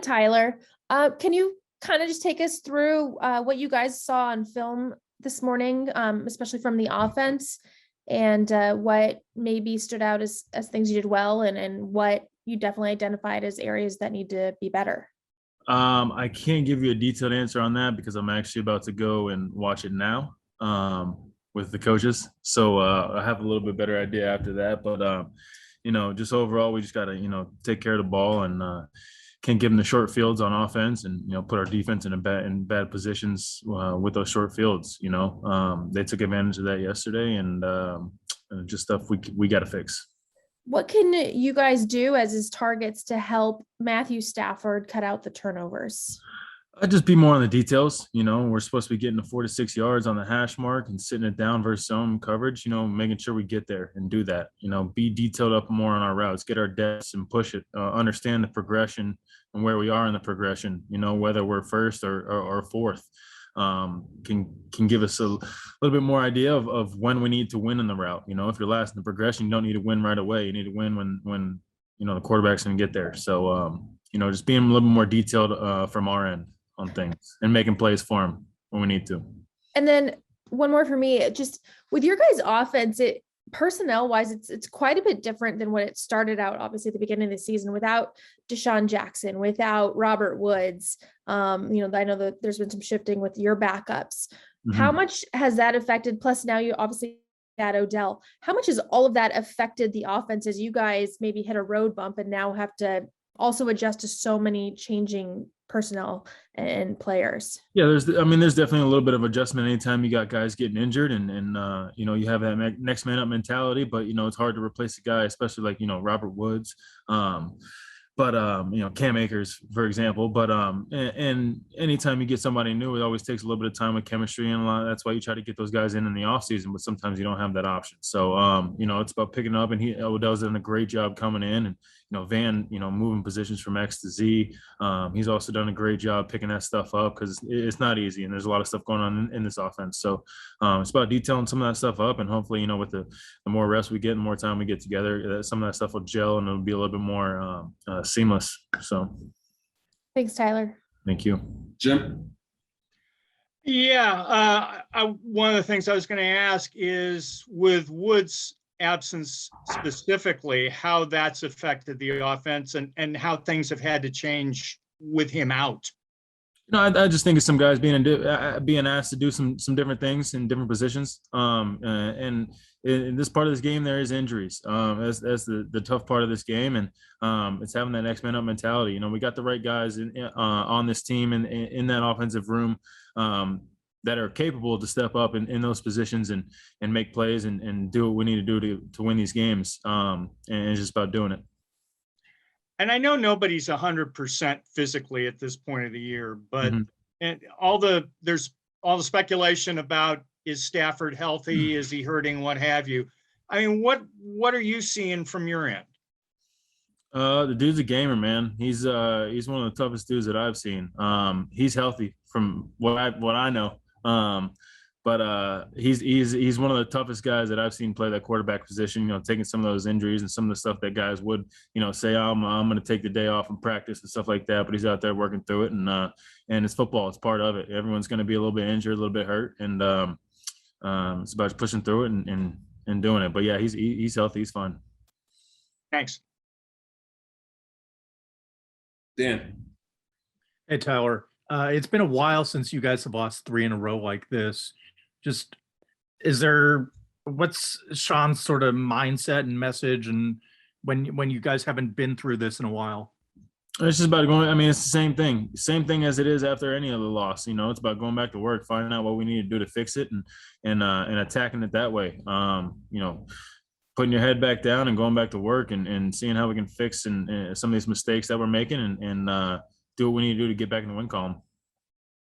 Tyler. Can you kind of just take us through what you guys saw on film this morning, especially from the offense, and what maybe stood out as things you did well, and what you definitely identified as areas that need to be better? I can't give you a detailed answer on that because I'm actually about to go and watch it now with the coaches. So I have a little bit better idea after that. But just overall, we just got to take care of the ball and can't give them the short fields on offense, and put our defense in bad positions with those short fields. They took advantage of that yesterday, and just stuff we got to fix. What can you guys do as his targets to help Matthew Stafford cut out the turnovers? I'd just be more on the details. We're supposed to be getting the 4 to 6 yards on the hash mark and sitting it down versus zone coverage, making sure we get there and do that. Be detailed up more on our routes, get our depths and push it, understand the progression and where we are in the progression, whether we're first or fourth. Can give us a little bit more idea of when we need to win in the route. If you're last in the progression, you don't need to win right away. You need to win when the quarterback's going to get there. So, just being a little bit more detailed from our end on things and making plays for him when we need to. And then one more for me, just with your guys' offense, personnel wise, it's quite a bit different than what it started out, obviously at the beginning of the season, without Deshaun Jackson, without Robert Woods. I know that there's been some shifting with your backups. Mm-hmm. How much has that affected? Plus now you obviously got Odell. How much has all of that affected the offense as you guys maybe hit a road bump and now have to also adjust to so many changing personnel and players? Yeah, there's definitely a little bit of adjustment anytime you got guys getting injured and you have that next man up mentality, but it's hard to replace a guy, especially like Robert Woods, Cam Akers, for example. But and anytime you get somebody new, it always takes a little bit of time with chemistry, and that's why you try to get those guys in the offseason, but sometimes you don't have that option. So it's about picking up, and Odell's done a great job coming in, and Van moving positions from X to Z. He's also done a great job picking that stuff up because it's not easy, and there's a lot of stuff going on in this offense. So it's about detailing some of that stuff up, and hopefully with the more rest we get and the more time we get together, some of that stuff will gel and it'll be a little bit more seamless. So thanks, Tyler. Thank you. Jim? Yeah, one of the things I was going to ask is, with Woods' absence specifically, how that's affected the offense and how things have had to change with him out. I just think it's some guys being asked to do some different things in different positions. And in this part of this game, there is injuries. That's the tough part of this game, and it's having that next man up mentality. We got the right guys on this team and in that offensive room that are capable to step up in those positions and make plays and do what we need to do to win these games. And it's just about doing it. And I know nobody's 100% physically at this point of the year, but and there's all the speculation about, is Stafford healthy? Is he hurting? What have you? I mean, what are you seeing from your end? The dude's a gamer, man. He's one of the toughest dudes that I've seen. He's healthy from what I know. But he's one of the toughest guys that I've seen play that quarterback position, taking some of those injuries and some of the stuff that guys would, say, I'm going to take the day off and practice and stuff like that. But he's out there working through it, and it's football. It's part of it. Everyone's going to be a little bit injured, a little bit hurt. And it's about pushing through it and doing it. But yeah, he's healthy. He's fine. Thanks. Dan. Hey, Tyler. It's been a while since you guys have lost 3 in a row like this. Just, what's Sean's sort of mindset and message, and when you guys haven't been through this in a while? It's just about going. It's the same thing as it is after any other loss. It's about going back to work, finding out what we need to do to fix it, and attacking it that way. Putting your head back down and going back to work and seeing how we can fix and some of these mistakes that we're making and do what we need to do to get back in the win column.